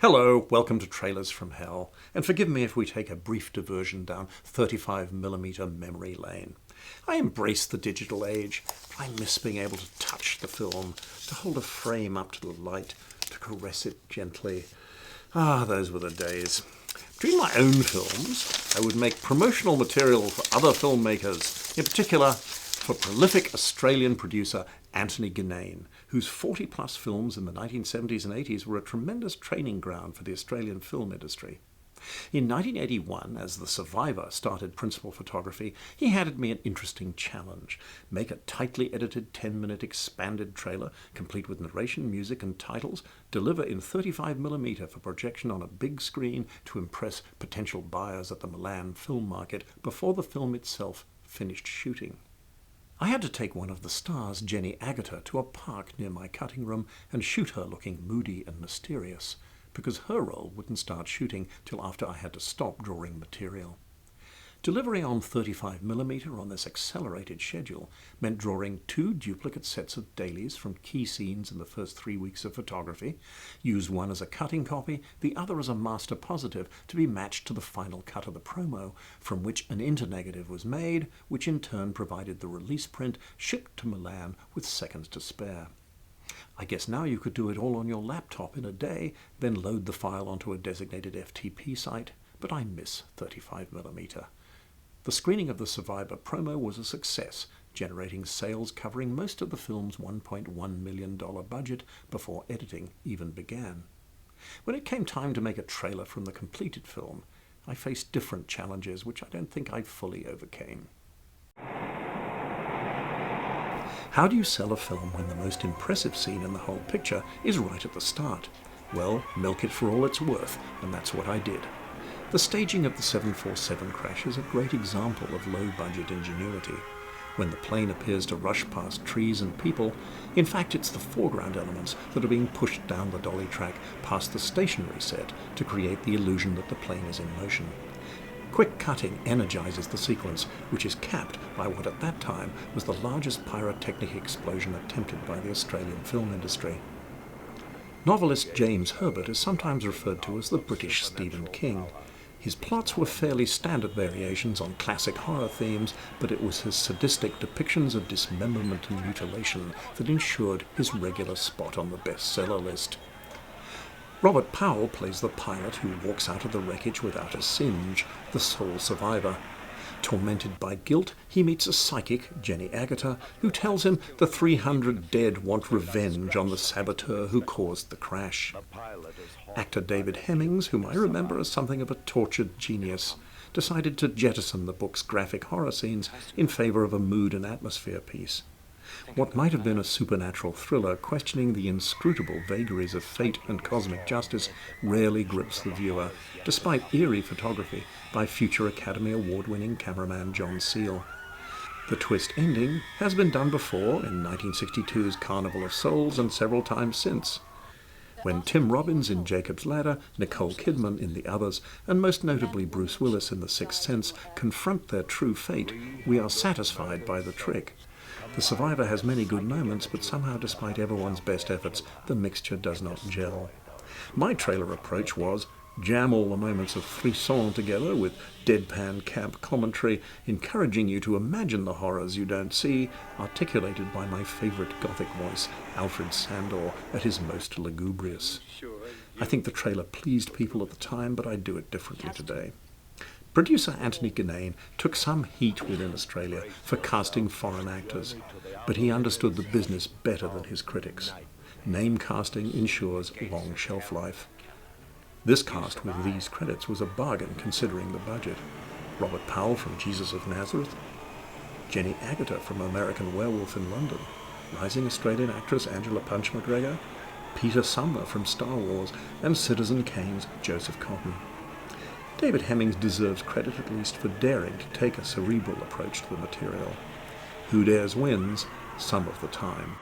Hello, welcome to Trailers from Hell, and forgive me if we take a brief diversion down 35mm memory lane. I embrace the digital age, but I miss being able to touch the film, to hold a frame up to the light, to caress it gently. Ah, those were the days. Between my own films, I would make promotional material for other filmmakers, in particular for prolific Australian producer Anthony Ginnane, whose 40-plus films in the 1970s and 80s were a tremendous training ground for the Australian film industry. In 1981, as The Survivor started principal photography, he handed me an interesting challenge. Make a tightly edited 10-minute expanded trailer, complete with narration, music and titles, deliver in 35mm for projection on a big screen to impress potential buyers at the Milan film market before the film itself finished shooting. I had to take one of the stars, Jenny Agutter, to a park near my cutting room and shoot her looking moody and mysterious, because her role wouldn't start shooting till after I had to stop drawing material. Delivery on 35mm on this accelerated schedule meant drawing 2 duplicate sets of dailies from key scenes in the first 3 weeks of photography, use one as a cutting copy, the other as a master positive to be matched to the final cut of the promo, from which an internegative was made, which in turn provided the release print shipped to Milan with seconds to spare. I guess now you could do it all on your laptop in a day, then load the file onto a designated FTP site, but I miss 35mm. The screening of the Survivor promo was a success, generating sales covering most of the film's $1.1 million budget before editing even began. When it came time to make a trailer from the completed film, I faced different challenges which I don't think I fully overcame. How do you sell a film when the most impressive scene in the whole picture is right at the start? Well, milk it for all it's worth, and that's what I did. The staging of the 747 crash is a great example of low-budget ingenuity. When the plane appears to rush past trees and people, in fact it's the foreground elements that are being pushed down the dolly track past the stationary set to create the illusion that the plane is in motion. Quick cutting energizes the sequence, which is capped by what at that time was the largest pyrotechnic explosion attempted by the Australian film industry. Novelist James Herbert is sometimes referred to as the British Stephen King. His plots were fairly standard variations on classic horror themes, but it was his sadistic depictions of dismemberment and mutilation that ensured his regular spot on the bestseller list. Robert Powell plays the pilot who walks out of the wreckage without a singe, the sole survivor. Tormented by guilt, he meets a psychic, Jenny Agutter, who tells him the 300 dead want revenge on the saboteur who caused the crash. Actor David Hemmings, whom I remember as something of a tortured genius, decided to jettison the book's graphic horror scenes in favor of a mood and atmosphere piece. What might have been a supernatural thriller questioning the inscrutable vagaries of fate and cosmic justice rarely grips the viewer, despite eerie photography by future Academy Award-winning cameraman John Seale. The twist ending has been done before in 1962's Carnival of Souls and several times since. When Tim Robbins in Jacob's Ladder, Nicole Kidman in The Others, and most notably Bruce Willis in The Sixth Sense confront their true fate, we are satisfied by the trick. The Survivor has many good moments, but somehow despite everyone's best efforts, the mixture does not gel. My trailer approach was jam all the moments of frisson together with deadpan camp commentary, encouraging you to imagine the horrors you don't see, articulated by my favourite Gothic voice, Alfred Sandor, at his most lugubrious. I think the trailer pleased people at the time, but I'd do it differently today. Producer Anthony Ginnane took some heat within Australia for casting foreign actors, but he understood the business better than his critics. Name casting ensures long shelf life. This cast with these credits was a bargain considering the budget. Robert Powell from Jesus of Nazareth, Jenny Agutter from American Werewolf in London, rising Australian actress Angela Punch McGregor, Peter Sumner from Star Wars, and Citizen Kane's Joseph Cotton. David Hemmings deserves credit at least for daring to take a cerebral approach to the material. Who dares wins some of the time.